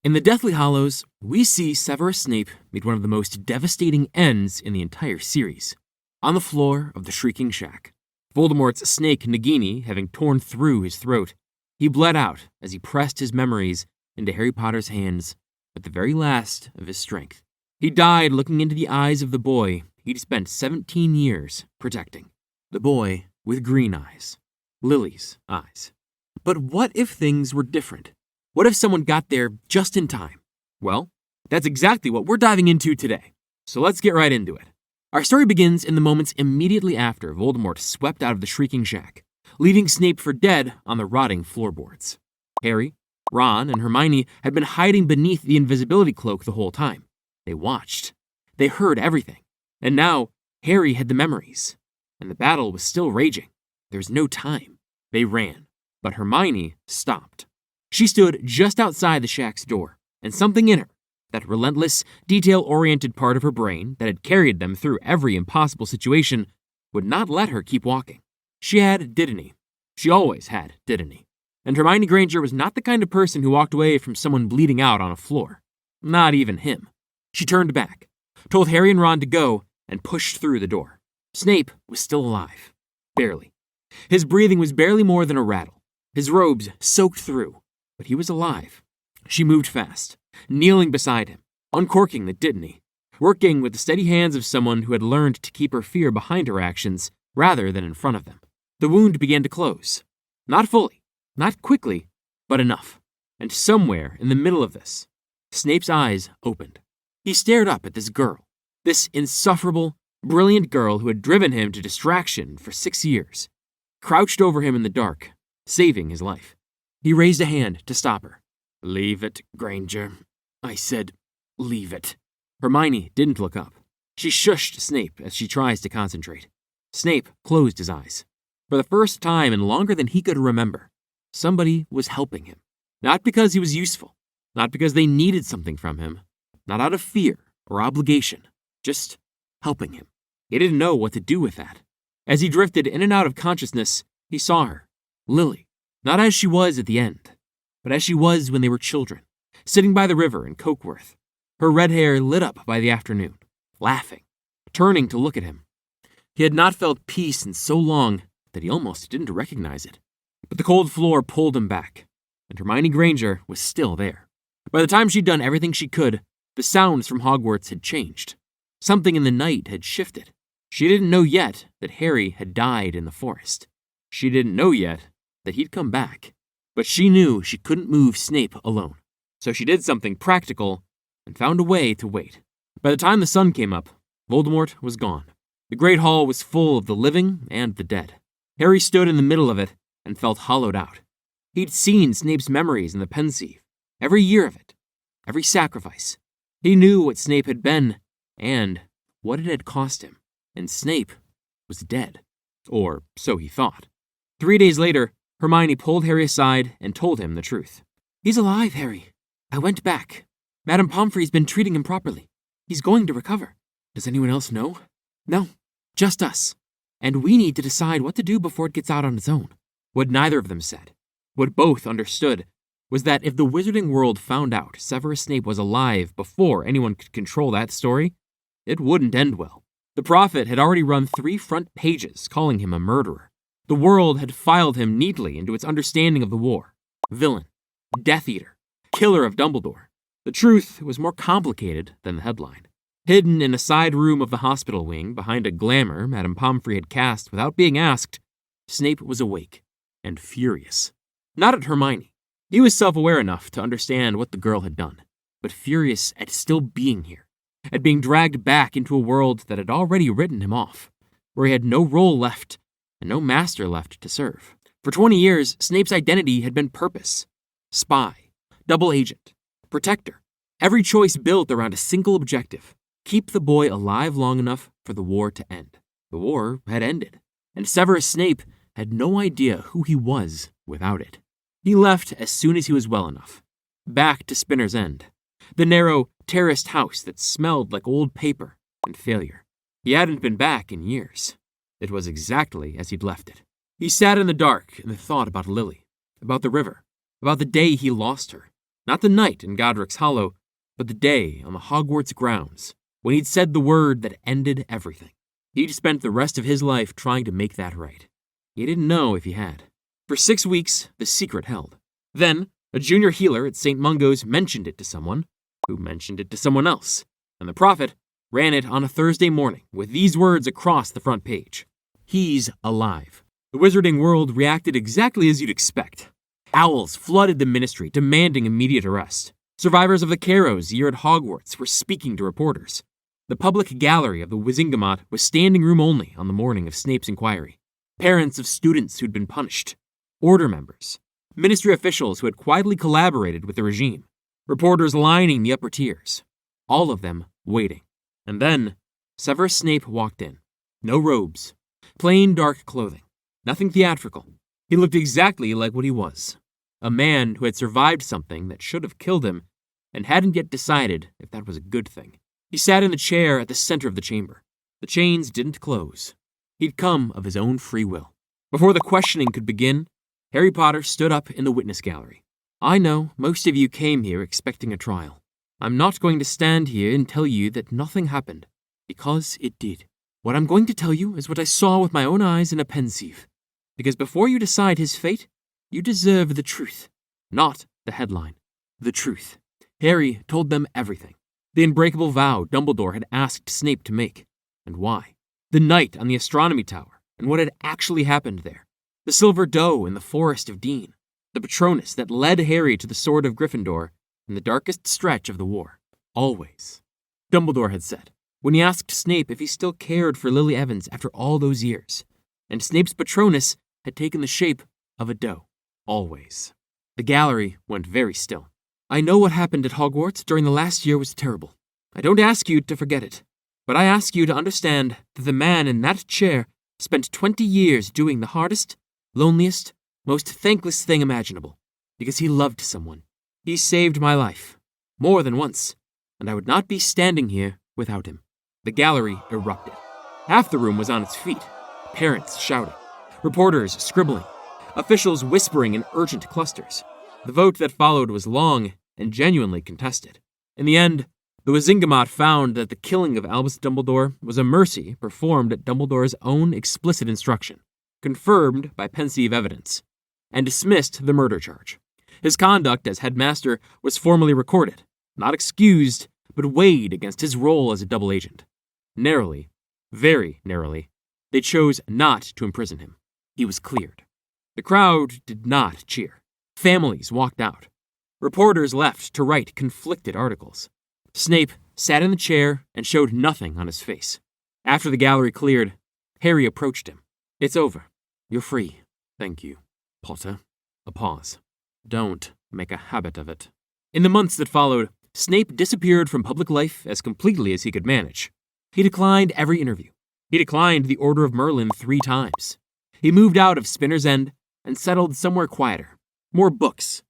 In the Deathly Hallows, we see Severus Snape meet one of the most devastating ends in the entire series. On the floor of the Shrieking Shack, Voldemort's snake Nagini having torn through his throat, he bled out as he pressed his memories into Harry Potter's hands with the very last of his strength. He died looking into the eyes of the boy he'd spent 17 years protecting. The boy with green eyes. Lily's eyes. But what if things were different? What if someone got there just in time? Well, that's exactly what we're diving into today. So let's get right into it. Our story begins in the moments immediately after Voldemort swept out of the Shrieking Shack, leaving Snape for dead on the rotting floorboards. Harry, Ron, and Hermione had been hiding beneath the invisibility cloak the whole time. They watched. They heard everything. And now, Harry had the memories. And the battle was still raging. There was no time. They ran. But Hermione stopped. She stood just outside the shack's door, and something in her, that relentless, detail-oriented part of her brain that had carried them through every impossible situation, would not let her keep walking. She had Dittany. She always had Dittany. And Hermione Granger was not the kind of person who walked away from someone bleeding out on a floor. Not even him. She turned back, told Harry and Ron to go, and pushed through the door. Snape was still alive. Barely. His breathing was barely more than a rattle. His robes soaked through. But he was alive. She moved fast, kneeling beside him, uncorking the Dittany, working with the steady hands of someone who had learned to keep her fear behind her actions rather than in front of them. The wound began to close. Not fully, not quickly, but enough. And somewhere in the middle of this, Snape's eyes opened. He stared up at this girl, this insufferable, brilliant girl who had driven him to distraction for 6 years, crouched over him in the dark, saving his life. He raised a hand to stop her. "Leave it, Granger." I said, "Leave it." Hermione didn't look up. She shushed Snape as she tries to concentrate. Snape closed his eyes. For the first time in longer than he could remember, somebody was helping him. Not because he was useful, not because they needed something from him, not out of fear or obligation, just helping him. He didn't know what to do with that. As he drifted in and out of consciousness, he saw her, Lily. Not as she was at the end, but as she was when they were children, sitting by the river in Cokeworth, her red hair lit up by the afternoon, laughing, turning to look at him. He had not felt peace in so long that he almost didn't recognize it. But the cold floor pulled him back, and Hermione Granger was still there. By the time she'd done everything she could, the sounds from Hogwarts had changed. Something in the night had shifted. She didn't know yet that Harry had died in the forest. She didn't know yet that he'd come back. But she knew she couldn't move Snape alone. So she did something practical and found a way to wait. By the time the sun came up, Voldemort was gone. The Great Hall was full of the living and the dead. Harry stood in the middle of it and felt hollowed out. He'd seen Snape's memories in the Pensieve, every year of it, every sacrifice. He knew what Snape had been and what it had cost him. And Snape was dead. Or so he thought. 3 days later, Hermione pulled Harry aside and told him the truth. "He's alive, Harry. I went back. Madame Pomfrey's been treating him properly. He's going to recover. Does anyone else know?" "No, just us. And we need to decide what to do before it gets out on its own." What neither of them said, what both understood, was that if the wizarding world found out Severus Snape was alive before anyone could control that story, it wouldn't end well. The Prophet had already run 3 front pages calling him a murderer. The world had filed him neatly into its understanding of the war. Villain, Death Eater, killer of Dumbledore. The truth was more complicated than the headline. Hidden in a side room of the hospital wing behind a glamour Madame Pomfrey had cast without being asked, Snape was awake and furious. Not at Hermione. He was self-aware enough to understand what the girl had done, but furious at still being here, at being dragged back into a world that had already written him off, where he had no role left and no master left to serve. For 20 years, Snape's identity had been purpose. Spy, double agent, protector. Every choice built around a single objective: keep the boy alive long enough for the war to end. The war had ended, and Severus Snape had no idea who he was without it. He left as soon as he was well enough. Back to Spinner's End, the narrow, terraced house that smelled like old paper and failure. He hadn't been back in years. It was exactly as he'd left it. He sat in the dark and thought about Lily, about the river, about the day he lost her. Not the night in Godric's Hollow, but the day on the Hogwarts grounds, when he'd said the word that ended everything. He'd spent the rest of his life trying to make that right. He didn't know if he had. For 6 weeks, the secret held. Then, a junior healer at St. Mungo's mentioned it to someone, who mentioned it to someone else, and the prophet ran it on a Thursday morning with these words across the front page. He's alive. The wizarding world reacted exactly as you'd expect. Owls flooded the ministry, demanding immediate arrest. Survivors of the Carrows' year at Hogwarts were speaking to reporters. The public gallery of the Wizengamot was standing room only on the morning of Snape's inquiry. Parents of students who'd been punished. Order members. Ministry officials who had quietly collaborated with the regime. Reporters lining the upper tiers. All of them waiting. And then, Severus Snape walked in. No robes. Plain dark clothing. Nothing theatrical. He looked exactly like what he was. A man who had survived something that should have killed him and hadn't yet decided if that was a good thing. He sat in the chair at the center of the chamber. The chains didn't close. He'd come of his own free will. Before the questioning could begin, Harry Potter stood up in the witness gallery. I know most of you came here expecting a trial. I'm not going to stand here and tell you that nothing happened, because it did. What I'm going to tell you is what I saw with my own eyes in a pensieve. Because before you decide his fate, you deserve the truth. Not the headline. The truth. Harry told them everything. The unbreakable vow Dumbledore had asked Snape to make, and why. The night on the astronomy tower, and what had actually happened there. The silver doe in the forest of Dean. The Patronus that led Harry to the sword of Gryffindor in the darkest stretch of the war. Always. Dumbledore had said, when he asked Snape if he still cared for Lily Evans after all those years. And Snape's Patronus had taken the shape of a doe. Always. The gallery went very still. I know what happened at Hogwarts during the last year was terrible. I don't ask you to forget it, but I ask you to understand that the man in that chair spent 20 years doing the hardest, loneliest, most thankless thing imaginable, because he loved someone. He saved my life, more than once, and I would not be standing here without him. The gallery erupted. Half the room was on its feet, parents shouting, reporters scribbling, officials whispering in urgent clusters. The vote that followed was long and genuinely contested. In the end, the Wizengamot found that the killing of Albus Dumbledore was a mercy performed at Dumbledore's own explicit instruction, confirmed by pensieve evidence, and dismissed the murder charge. His conduct as headmaster was formally recorded, not excused, but weighed against his role as a double agent. Narrowly, very narrowly, they chose not to imprison him. He was cleared. The crowd did not cheer. Families walked out. Reporters left to write conflicted articles. Snape sat in the chair and showed nothing on his face. After the gallery cleared, Harry approached him. It's over. You're free. Thank you, Potter. A pause. Don't make a habit of it. In the months that followed, Snape disappeared from public life as completely as he could manage. He declined every interview. He declined the Order of Merlin 3 times. He moved out of Spinner's End and settled somewhere quieter. More books,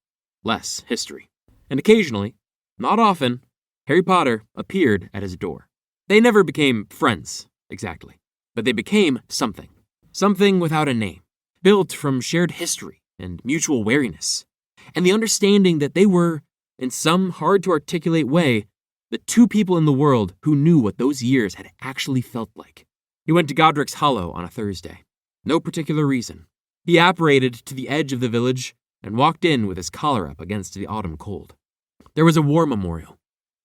less history. And occasionally, not often, Harry Potter appeared at his door. They never became friends, exactly, but they became something. Something without a name, built from shared history and mutual wariness, and the understanding that they were, in some hard-to-articulate way, the 2 people in the world who knew what those years had actually felt like. He went to Godric's Hollow on a Thursday. No particular reason. He apparated to the edge of the village and walked in with his collar up against the autumn cold. There was a war memorial.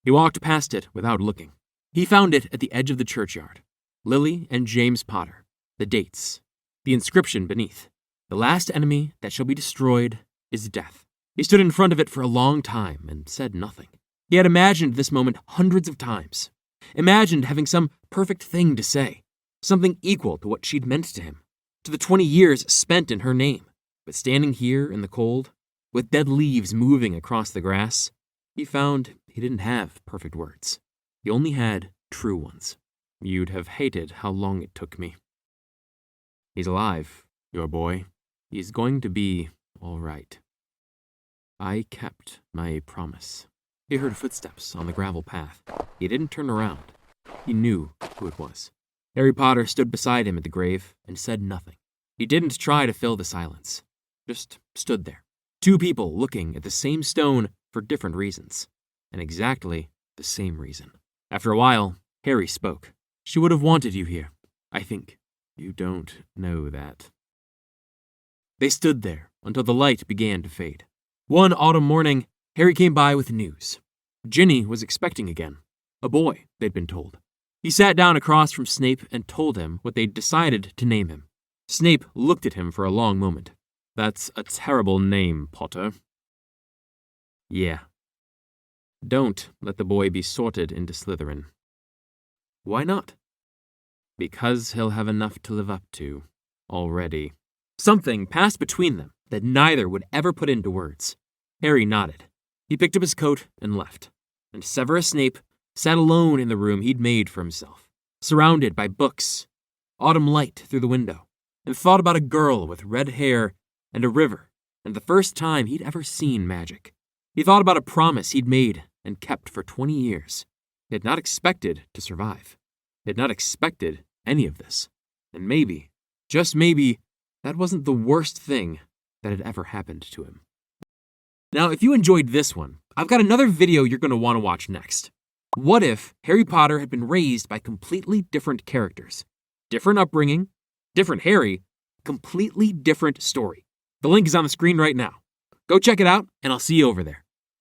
He walked past it without looking. He found it at the edge of the churchyard. Lily and James Potter. The dates. The inscription beneath. The last enemy that shall be destroyed is death. He stood in front of it for a long time and said nothing. He had imagined this moment hundreds of times. Imagined having some perfect thing to say. Something equal to what she'd meant to him. To the 20 years spent in her name. But standing here in the cold, with dead leaves moving across the grass, he found he didn't have perfect words. He only had true ones. You'd have hated how long it took me. He's alive, your boy. He's going to be all right. I kept my promise. He heard footsteps on the gravel path. He didn't turn around. He knew who it was. Harry Potter stood beside him at the grave and said nothing. He didn't try to fill the silence. Just stood there. 2 people looking at the same stone for different reasons, and exactly the same reason. After a while, Harry spoke. She would have wanted you here, I think. You don't know that. They stood there until the light began to fade. One autumn morning, Harry came by with news. Ginny was expecting again. A boy, they'd been told. He sat down across from Snape and told him what they'd decided to name him. Snape looked at him for a long moment. That's a terrible name, Potter. Yeah. Don't let the boy be sorted into Slytherin. Why not? Because he'll have enough to live up to already. Something passed between them that neither would ever put into words. Harry nodded. He picked up his coat and left. And Severus Snape sat alone in the room he'd made for himself, surrounded by books, autumn light through the window, and thought about a girl with red hair and a river, and the first time he'd ever seen magic. He thought about a promise he'd made and kept for 20 years. He had not expected to survive. He had not expected any of this. And maybe, just maybe, that wasn't the worst thing that had ever happened to him. Now, if you enjoyed this one, I've got another video you're going to want to watch next. What if Harry Potter had been raised by completely different characters? Different upbringing, different Harry, completely different story. The link is on the screen right now. Go check it out, and I'll see you over there.